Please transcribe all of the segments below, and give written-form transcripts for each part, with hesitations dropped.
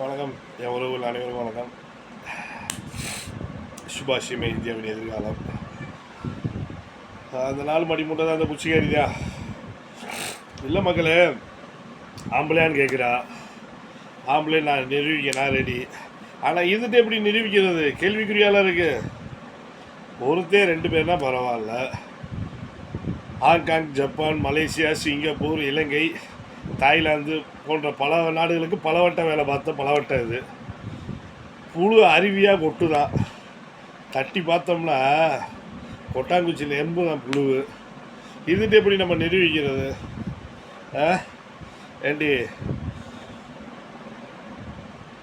வணக்கம் என் உறவுகள் அனைவரும் வணக்கம். சுபாஷிமே இந்தியாவின் எதிர்காலம். அந்த 4 மணி முட்டை தான் அந்த குச்சிக்காரிதா. இல்லை மக்களே, ஆம்பளையான்னு கேட்குறா. ஆம்பளை நான் நிரூபிக்க நான் ரெடி. ஆனால் இதுட்டு எப்படி நிரூபிக்கிறது? கேள்விக்குறியாலாம் இருக்குது. ஒருத்தர் 2 பேர்னா பரவாயில்ல. ஹாங்காங், ஜப்பான், மலேசியா, சிங்கப்பூர், இலங்கை, தாய்லாந்து போன்ற பல நாடுகளுக்கு பலவட்ட வேலை பார்த்த பலவட்ட இது புழு அருவியாக கொட்டுதான். தட்டி பார்த்தோம்னா கொட்டாங்குச்சியில் எறும்பு தான் புழு. இதுட்டு எப்படி நம்ம நிரூபிக்கிறது? ஏண்டி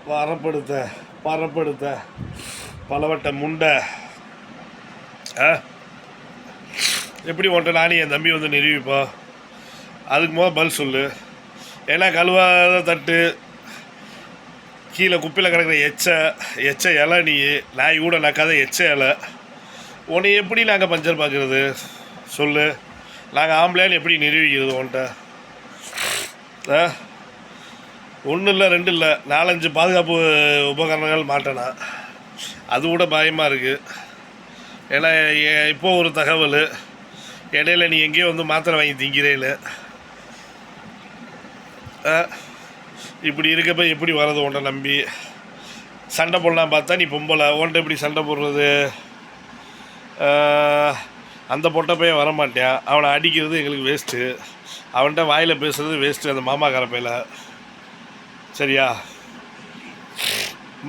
பரப்படுத்த பலவட்ட முண்டை எப்படி ஒன்றை நானே என் தம்பி வந்து நிரூபிப்பா? அதுக்கு முதல் பதில் சொல்லு. ஏன்னா கழுவாத தட்டு, கீழே குப்பையில் கிடக்கிற எச்ச இலை, நீ நாய் கூட நக்காத எச்ச இலை, உன்னை எப்படி நாங்கள் பஞ்சர் பார்க்குறது சொல்லு? நாங்கள் ஆம்பளையான்னு எப்படி நிரூபிக்கிறது உன்ட்ட? 1 இல்லை 2 இல்லை 4-5 பாதுகாப்பு உபகரணங்கள் மாட்டேனா? அது கூட பயமாக இருக்குது. ஏன்னா இப்போது ஒரு தகவல், இடையில நீ எங்கேயோ வந்து மாத்திரை வாங்கி திங்கிறேன்னு. இப்படி இருக்கப்ப எப்படி வர்றது உன்ட்ட நம்பி? சண்டை போடலாம் பார்த்தா நீ பொம்பளை, உன்ட்ட எப்படி சண்டை போடுறது? அந்த பொட்டை பையன் வரமாட்டேன், அவனை அடிக்கிறது எங்களுக்கு வேஸ்ட்டு, அவன்கிட்ட வாயில் பேசுகிறது வேஸ்ட்டு. அந்த மாமாக்கார பையில சரியா?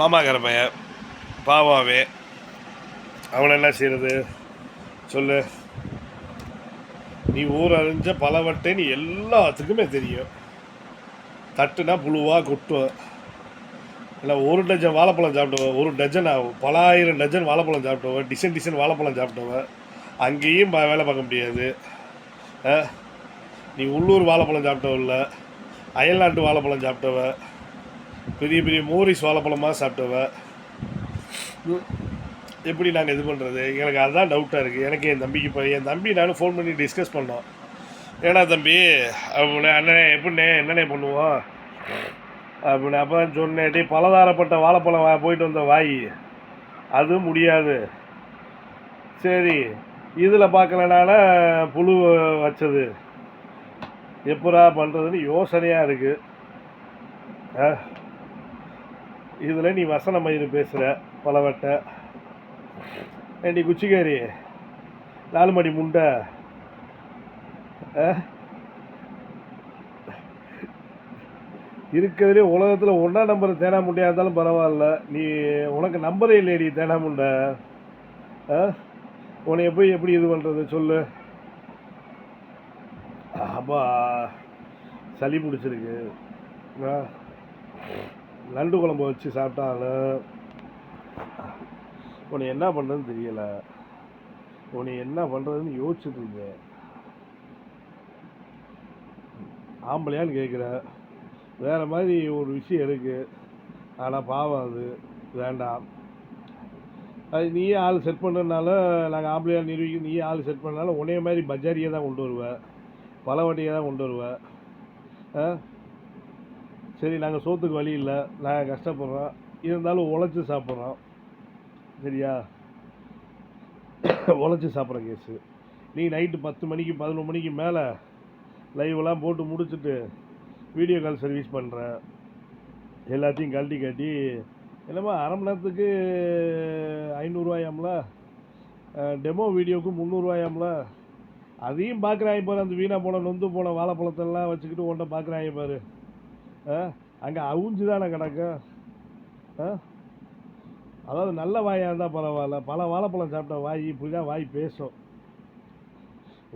மாமாக்கார பையன் பாவாவே, அவனை என்ன செய்கிறது சொல்லு? நீ ஊர் அறிஞ்ச பலவட்டைன்னு எல்லாத்துக்குமே தெரியும். தட்டுனா புழுவாக கொட்டும். இல்லை 1 டஜன் வாழைப்பழம் சாப்பிட்டவன், 1 டஜன் ஆகும், பல ஆயிரம் டஜன் வாழைப்பழம் சாப்பிட்டவன், டிசைன் வாழைப்பழம் சாப்பிட்டவன் அங்கேயும் வேலை பார்க்க முடியாது. நீ உள்ளூர் வாழைப்பழம் சாப்பிட்டவ இல்லை, அயல்நாட்டு வாழைப்பழம் சாப்பிட்டவ, பெரிய பெரிய மோரிஸ் வாழைப்பழமாக சாப்பிட்டவ, எப்படி நாங்கள் இது பண்ணுறது? எனக்கு அதுதான் டவுட்டாக இருக்குது. எனக்கு என் தம்பி நானும் ஃபோன் பண்ணி டிஸ்கஸ் பண்ணோம். ஏன்னா தம்பி அப்படி அண்ணனே எப்படிண்ணே என்னண்ணே பண்ணுவோம் அப்படின்னு. அப்போ தான் சொன்னேன், டே பலதாரப்பட்ட வாழைப்பழம் போயிட்டு வந்த வாய் அது முடியாது. சரி, இதில் பார்க்கலனால புழு வச்சது எப்படா பண்ணுறதுன்னு யோசனையாக இருக்குது. இதில் நீ வசன மயிறு பேசுகிற பலவட்ட. ஏண்டி குச்சிக்காரி 4 மணி முண்டை, இருக்கிறதுலே உலகத்தில் 1ஆம் நம்பர் தேனா முண்டையாக இருந்தாலும் பரவாயில்ல, நீ உனக்கு நம்பரே இல்லையடி தேனா முண்டை. உன்னை போய் எப்படி இது பண்ணுறது சொல்லு? அப்பா சளி பிடிச்சிருக்கு, நண்டு குழம்பு வச்சு சாப்பிட்டாலும் உன்னை என்ன பண்ணுறதுன்னு தெரியலை. உன்னை என்ன பண்ணுறதுன்னு யோசிச்சுட்டு இருக்கேன். ஆம்பளையான்னு கேட்குற, வேறு மாதிரி ஒரு விஷயம் இருக்குது. ஆனால் பாவம் அது வேண்டாம். அது நீயே ஆள் செட் பண்ணனால நாங்கள் ஆம்பளையால் நிரூபிக்க, நீயே ஆள் செட் பண்ணனால உன்னைய மாதிரி பஜாரியை தான் கொண்டு வருவேன், பல வண்டியை தான் கொண்டு வருவேன். சரி, நாங்கள் சோத்துக்கு வழி இல்லை, நாங்கள் கஷ்டப்படுறோம், இருந்தாலும் உழைச்சி சாப்பிட்றோம். சரியா? உழைச்சி சாப்பிட்ற கேஸு. நீ நைட்டு 10 மணிக்கு 11 மணிக்கு மேலே லைவெல்லாம் போட்டு முடிச்சுட்டு வீடியோ கால் சர்வீஸ் பண்ணுறேன். எல்லாத்தையும் கழட்டி காட்டி என்னம்மா 1/2 மணி நேரத்துக்கு 500 டெமோ வீடியோவுக்கு 300 அதையும் பார்க்குறாங்க பாரு. அந்த வீணாக போன நொந்து போன வாழைப்பழத்தெல்லாம் வச்சுக்கிட்டு ஒன்றை பார்க்குறாங்க பாரு. அங்கே அவுஞ்சு தானே கிடக்கு. அதாவது நல்ல வாயாக இருந்தால் பரவாயில்ல, பல வாழைப்பழம் சாப்பிட்ட வாய் இப்படி தான் வாய் பேசும்.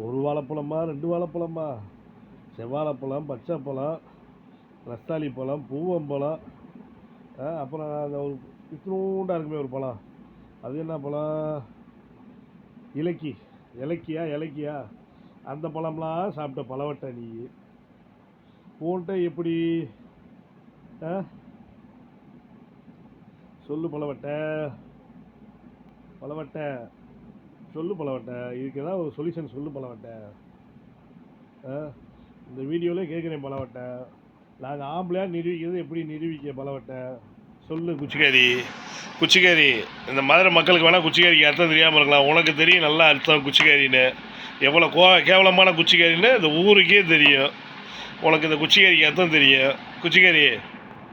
1 வாழைப்பழமா 2 வாழைப்பழமா, செவ்வாழைப்பழம், பச்சைப்பழம், ரஸ்தாளி பழம், பூவம்பழம், அப்புறம் அந்த ஒரு இத்தினூண்டாக இருக்குமே ஒரு பழம், அது என்ன பழம்? இலக்கியா அந்த பழம்லாம் சாப்பிட்ட பலவட்ட நீ. போன்ட்ட எப்படி சொல்லு பலவட்ட சொல்லு பலவட்ட. இதுக்கு ஏதாவது ஒரு சொல்யூஷன் சொல்லு பலவட்ட. இந்த வீடியோவில் கேட்குறேன் பலவட்ட. நாங்கள் ஆம்பளையாக நிரூபிக்கிறது எப்படி நிரூபிக்க பலவட்ட சொல்லு குச்சிக்காரி. குச்சிக்காரி, இந்த மதுரை மக்களுக்கு வேணால் குச்சிக்காரிக்கு அர்த்தம் தெரியாமல் இருக்கலாம், உனக்கு தெரியும் நல்லா அர்த்தம் குச்சிக்காரின்னு. எவ்வளோ கேவலமான குச்சிக்காரின்னு இந்த ஊருக்கே தெரியும். உனக்கு இந்த குச்சிக்காரிக்கு அர்த்தம் தெரியும். குச்சிக்காரி